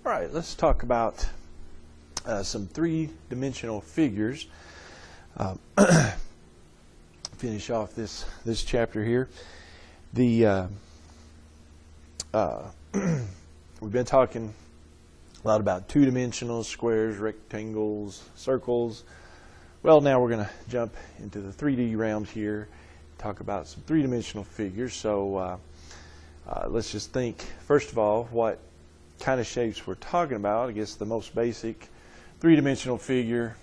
All right, let's talk about some three-dimensional figures. Finish off this chapter here. We've been talking a lot about two-dimensional squares, rectangles, circles. Well, now we're going to jump into the 3D realms here, talk about some three-dimensional figures. So let's just think, first of all, what kind of shapes we're talking about. I guess the most basic three-dimensional figure,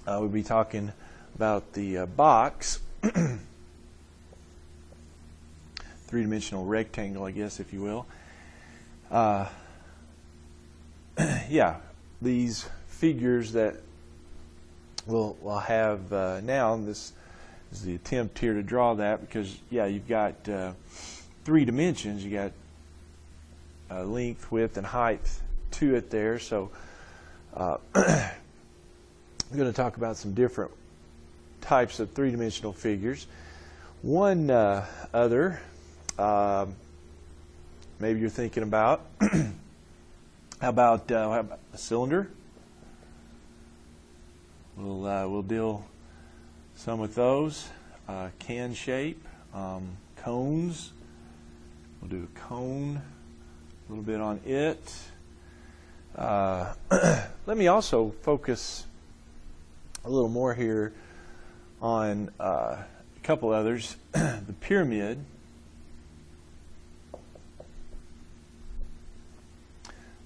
we'll be talking about the box, three-dimensional rectangle, I guess, if you will. Yeah, these figures that we'll have now, this is the attempt here to draw that because, yeah, you've got three dimensions. You got length, width, and height to it there. So I'm going to talk about some different types of three-dimensional figures. One other, maybe you're thinking about, how about a cylinder? We'll deal some with those. Can shape, cones. We'll do a cone. A little bit on it. Let me also focus a little more here on a couple others. The pyramid.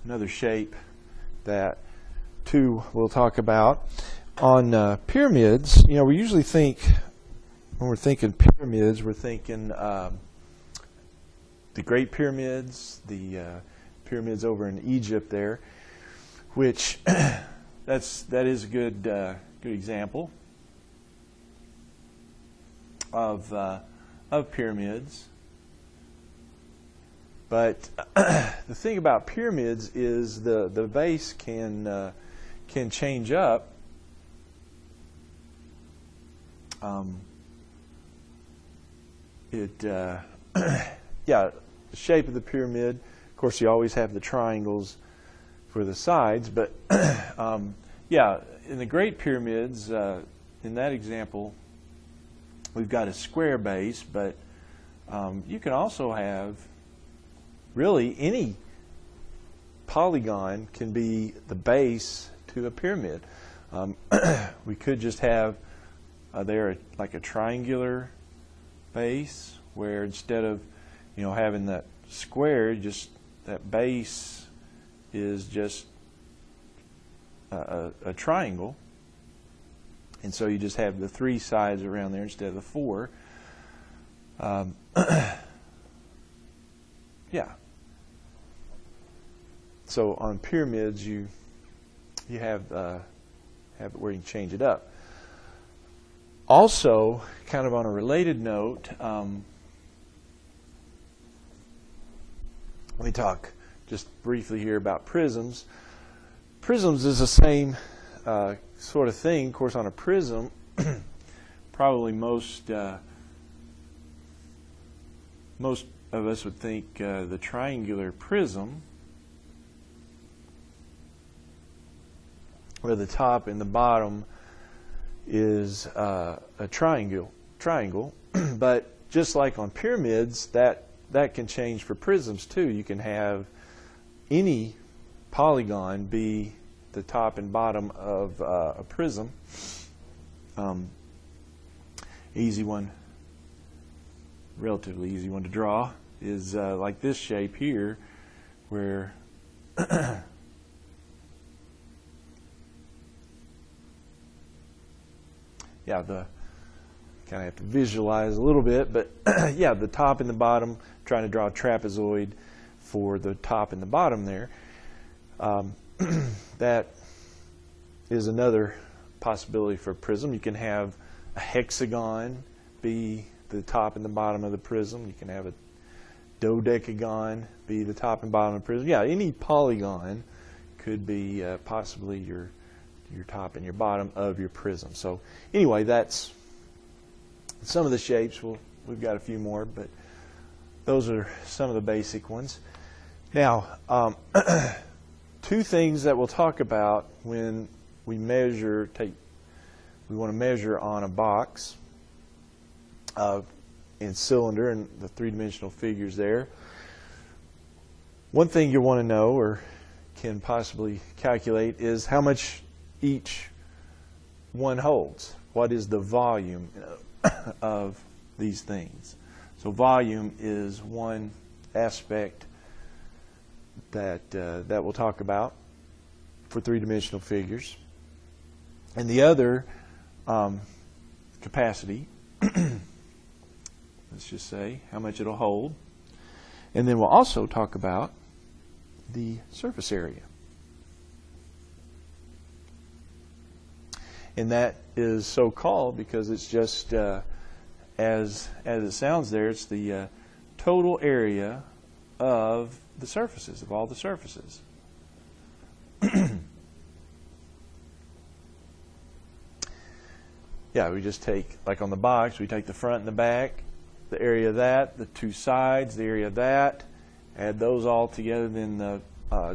Another shape that, too, we'll talk about. On pyramids, you know, we usually think, when we're thinking pyramids, we're thinking the Great Pyramids, the pyramids over in Egypt there, which that is a good example of pyramids. But the thing about pyramids is the base can change up. Yeah, the shape of the pyramid. Of course, you always have the triangles for the sides, but yeah, in the Great Pyramids, in that example, we've got a square base, but you can also have really any polygon can be the base to a pyramid. We could just have there like a triangular base where instead of having that square, just that base is just a triangle, and so you just have the three sides around there instead of the four. Yeah. So on pyramids, you have it where you can change it up. Also, kind of on a related note, let me talk just briefly here about prisms. Prisms is the same sort of thing. Of course, on a prism, probably most of us would think the triangular prism, where the top and the bottom is a triangle. But just like on pyramids, that can change for prisms too. You can have any polygon be the top and bottom of a prism. Easy one, relatively easy one to draw is like this shape here, where yeah, kind of have to visualize a little bit, but yeah, the top and the bottom, trying to draw a trapezoid for the top and the bottom there. That is another possibility for a prism. You can have a hexagon be the top and the bottom of the prism. You can have a dodecagon be the top and bottom of the prism. Yeah, any polygon could be possibly your top and your bottom of your prism. So anyway, that's some of the shapes. We've got a few more, but those are some of the basic ones. Now, two things that we'll talk about when we measure, we want to measure on a box in cylinder and the three-dimensional figures there. One thing you want to know or can possibly calculate is how much each one holds. What is the volume of these things? So volume is one aspect that we'll talk about for three-dimensional figures. And the other, capacity, let's just say how much it'll hold. And then we'll also talk about the surface area. And that is so called because it's just, as it sounds there, it's the total area of the surfaces, of all the surfaces. Yeah, we just take, like on the box, we take the front and the back, the area of that, the two sides, the area of that, add those all together, then the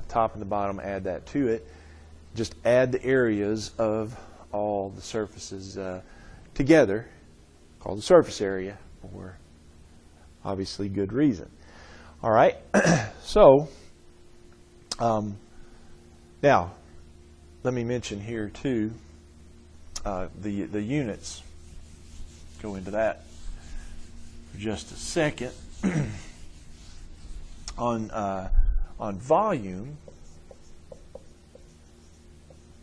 top and the bottom, add that to it. Just add the areas of all the surfaces together, called the surface area, for obviously good reason. All right, so now let me mention here too the units. Go into that for just a second. On volume,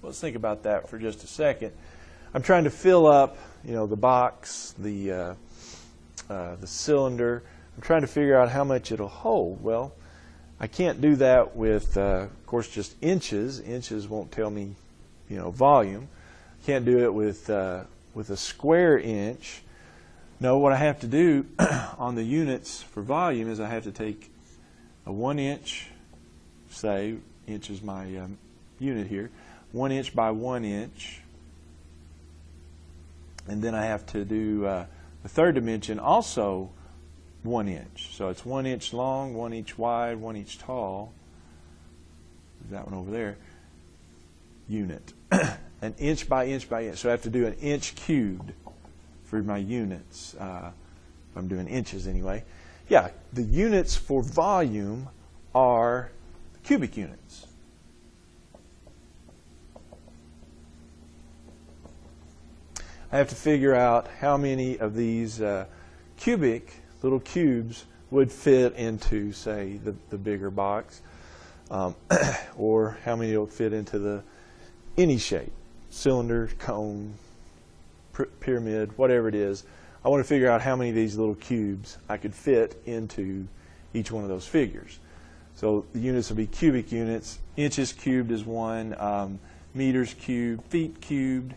let's think about that for just a second. I'm trying to fill up, the box, the cylinder. I'm trying to figure out how much it'll hold. Well, I can't do that with, of course, just inches. Inches won't tell me, volume. Can't do it with a square inch. No, what I have to do on the units for volume is I have to take a 1 inch, say, inch is my unit here, 1 inch by 1 inch, and then I have to do the third dimension also 1 inch. So it's 1 inch long, 1 inch wide, 1 inch tall. That one over there. Unit. An inch by inch by inch. So I have to do an inch cubed for my units. If I'm doing inches anyway. Yeah, the units for volume are cubic units. I have to figure out how many of these cubic little cubes would fit into, say, the bigger box, or how many will fit into any shape, cylinder, cone, pyramid, whatever it is. I want to figure out how many of these little cubes I could fit into each one of those figures. So the units will be cubic units. Inches cubed is one, meters cubed, feet cubed,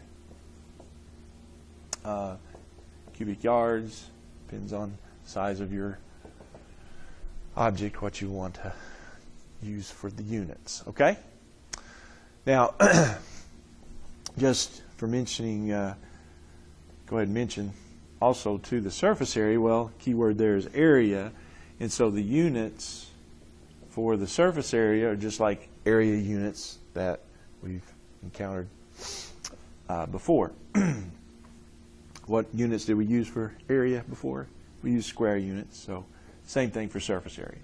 cubic yards, depends on the size of your object, what you want to use for the units. Okay? Now, just for mentioning, go ahead and mention also to the surface area, well, keyword there is area, and so the units for the surface area are just like area units that we've encountered before. What units did we use for area before? We used square units, so same thing for surface area.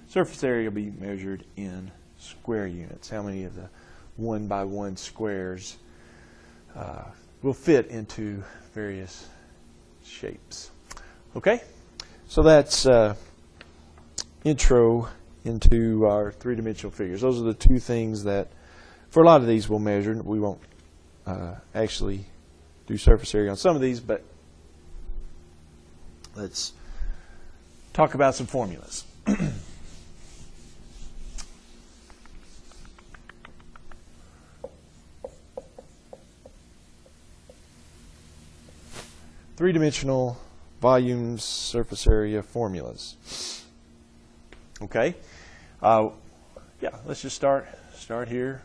Surface area will be measured in square units. How many of the 1 by 1 squares will fit into various shapes. Okay? So that's intro into our three-dimensional figures. Those are the two things that, for a lot of these, we'll measure. We won't actually do surface area on some of these, but let's talk about some formulas. Three-dimensional volumes, surface area formulas. Okay, yeah. Let's just start here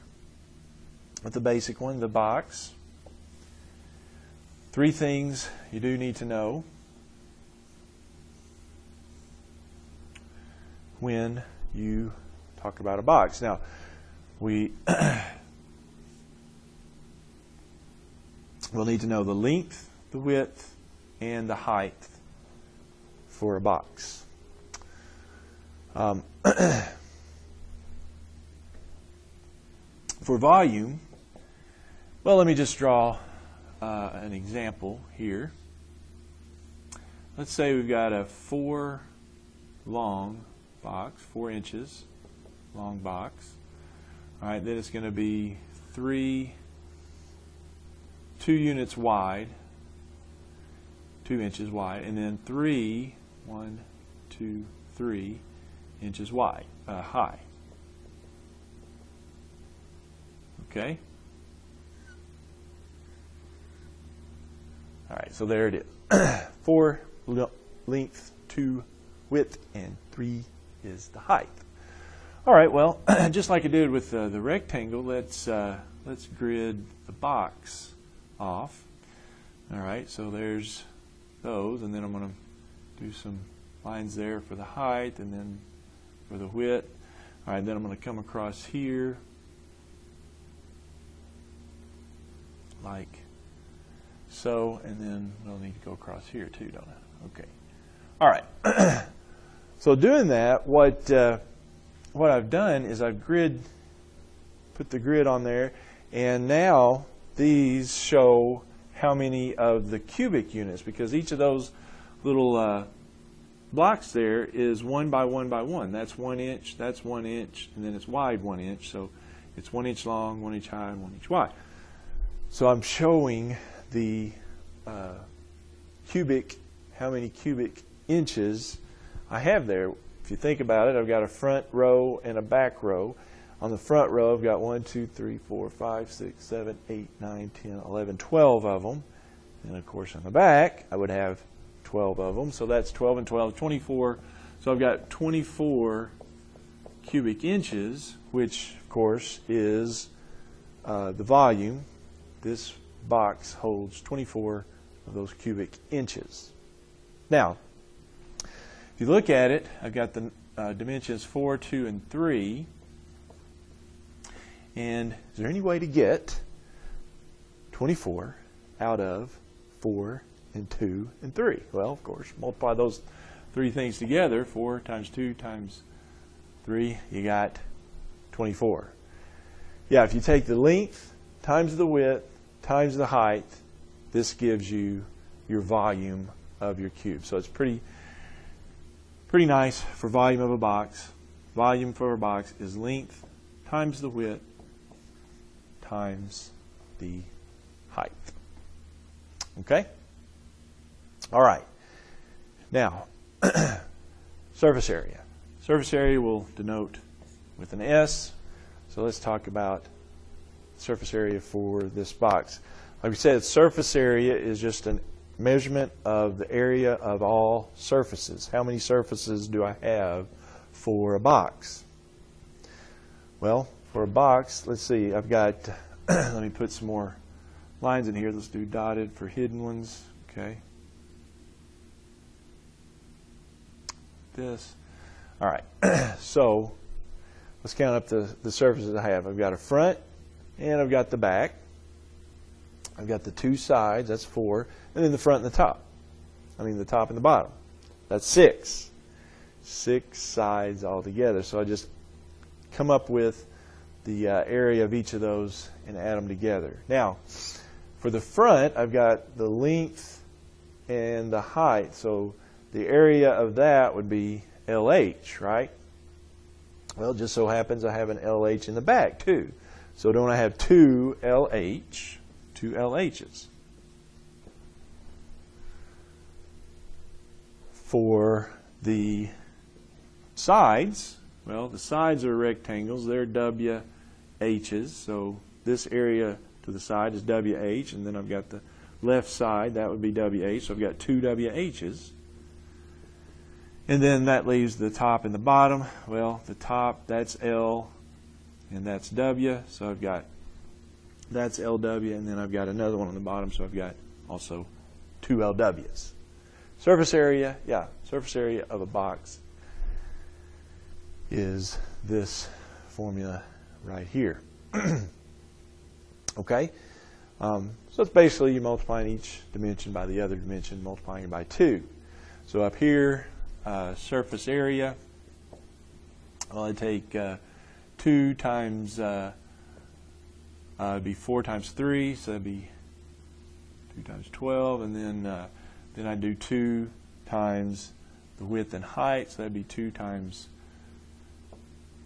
with the basic one, the box. Three things you do need to know when you talk about a box. Now, we we'll need to know the length, the width, and the height for a box. For volume, well, let me just draw an example here. Let's say we've got a 4 long box, 4 inches long box. All right, then it's going to be 2 units wide, 2 inches wide, and then 3 inches wide, high. Okay? All right, so there it is. 4 length, 2 width, and 3 is the height. All right, well, just like I did with the rectangle, let's grid the box off. All right, so there's those, and then I'm going to do some lines there for the height and then for the width. All right, then I'm going to come across here like so, and then I'll need to go across here too, don't I? Okay. All right. So doing that, what I've done is I've put the grid on there, and now these show how many of the cubic units, because each of those little blocks there is 1 by 1 by 1. That's 1 inch, that's 1 inch, and then it's wide 1 inch. So it's 1 inch long, 1 inch high, and 1 inch wide. So I'm showing the how many cubic inches I have there. If you think about it, I've got a front row and a back row. On the front row, I've got 1, 2, 3, 4, 5, 6, 7, 8, 9, 10, 11, 12 of them. And of course, on the back, I would have 12 of them. So that's 12 and 12, 24. So I've got 24 cubic inches, which, of course, is the volume. This box holds 24 of those cubic inches. Now, if you look at it, I've got the dimensions 4, 2, and 3. And is there any way to get 24 out of 4 and 2 and 3? Well, of course, multiply those 3 things together. 4 times 2 times 3, you got 24. Yeah, if you take the length times the width times the height, this gives you your volume of your cube. So it's pretty nice for volume of a box. Volume for a box is length times the width times the height. Okay? All right. Now, surface area. Surface area will denote with an S. So let's talk about surface area for this box. Like we said, surface area is just a measurement of the area of all surfaces. How many surfaces do I have for a box? Well, for a box, let's see, I've got, let me put some more lines in here. Let's do dotted for hidden ones. Okay. This. All right. So let's count up the surfaces I have. I've got a front and I've got the back. I've got the 2 sides, that's 4, and then the front and the top. I mean the top and the bottom. That's 6. 6 sides altogether. So I just come up with the area of each of those and add them together. Now, for the front, I've got the length and the height. So the area of that would be LH, right? Well, it just so happens I have an LH in the back too. So don't I have 2 LH, 2 LHs? For the sides, well, the sides are rectangles. They're WHs. So this area to the side is WH, and then I've got the left side, that would be WH. So I've got 2 WHs. And then that leaves the top and the bottom. Well, the top, that's L, and that's W. So I've got, that's LW, and then I've got another one on the bottom. So I've got also 2 LWs. Surface area, yeah, surface area of a box is this formula right here. Okay? So it's basically you multiplying each dimension by the other dimension, multiplying it by 2. So up here, surface area, well, I take 2 times, it'd be 4 times 3, so that'd be 2 times 12, and then I do 2 times the width and height, so that'd be 2 times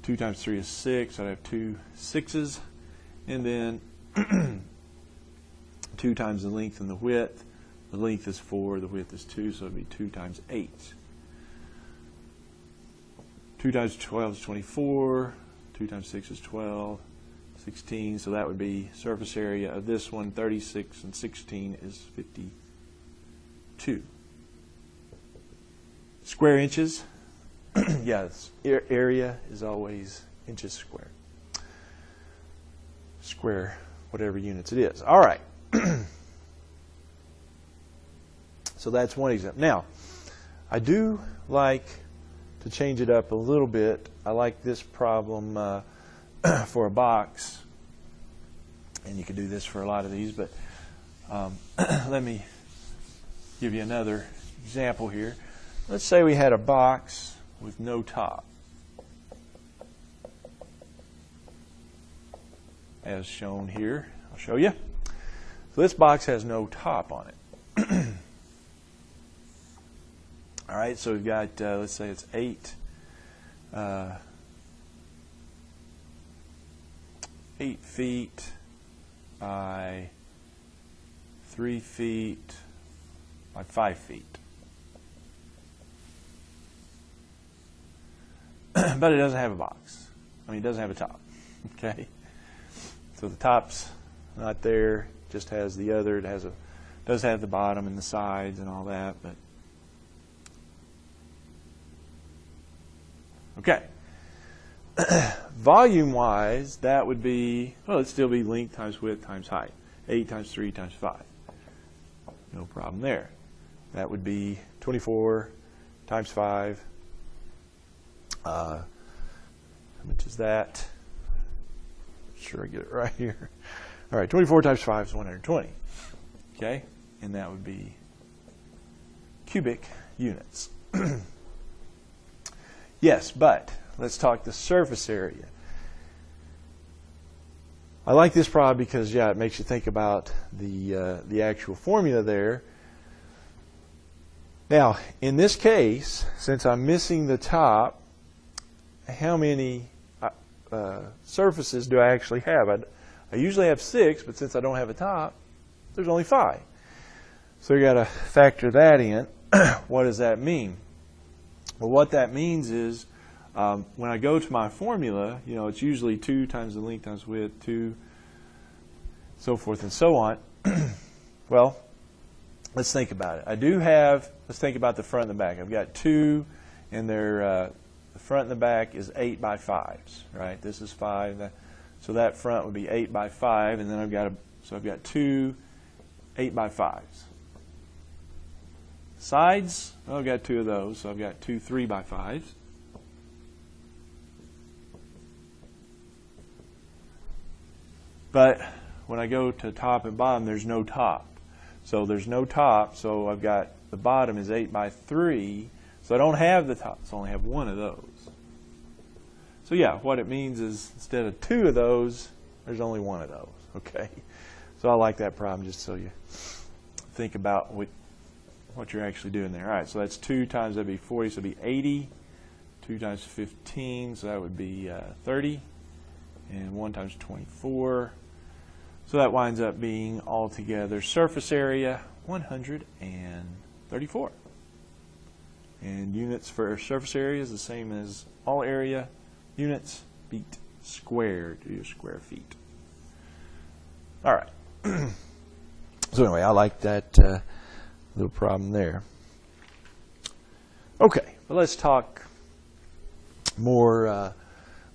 3 is 6, so I'd have 2 6s, and then 2 times the length and the width. The length is 4, the width is 2, so it'd be 2 times 8. 2 times 12 is 24, 2 times 6 is 12, 16, so that would be surface area of this one, 36, and 16 is 52. Square inches, yes, area is always inches squared. Square, whatever units it is. All right. So that's one example. Now, I do like to change it up a little bit. I like this problem for a box, and you could do this for a lot of these, but let me give you another example here. Let's say we had a box with no top, as shown here. I'll show you. So this box has no top on it. All right, so we've got, let's say it's 8 feet by 3 feet by 5 feet. But it doesn't have a box. I mean, it doesn't have a top. Okay? So the top's not there, just has the other. It does have the bottom and the sides and all that, but okay. Volume-wise, that would be, well, it'd still be length times width times height. 8 times 3 times 5. No problem there. That would be 24 times 5. How much is that? Sure, I get it right here. All right, 24 times 5 is 120. Okay, and that would be cubic units. Yes, but let's talk the surface area. I like this problem because, yeah, it makes you think about the actual formula there. Now, in this case, since I'm missing the top, how many surfaces do I actually have? I usually have 6, but since I don't have a top, there's only 5. So you got to factor that in. What does that mean? Well, what that means is when I go to my formula, you know, it's usually 2 times the length times width, 2, so forth and so on. Well, let's think about it. Let's think about the front and the back. I've got 2, and the front and the back is 8 by 5s, right? This is 5, so that front would be 8 by 5, and then I've got 2 8 by 5s. Sides, well, I've got 2 of those, so I've got 2 3 by 5s. But when I go to top and bottom, there's no top. So there's no top, so I've got the bottom is 8 by 3, so I don't have the top, so I only have 1 of those. So yeah, what it means is instead of 2 of those, there's only 1 of those, okay? So I like that problem just so you think about what you're actually doing there. All right, so that's 2 times, that'd be 40, so it'd be 80. 2 times 15, so that would be 30. And 1 times 24. So that winds up being altogether surface area 134. And units for surface area is the same as all area units, feet squared, to your square feet. All right. So anyway, I like that little problem there. Okay, well, let's talk more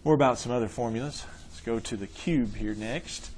about some other formulas. Let's go to the cube here next.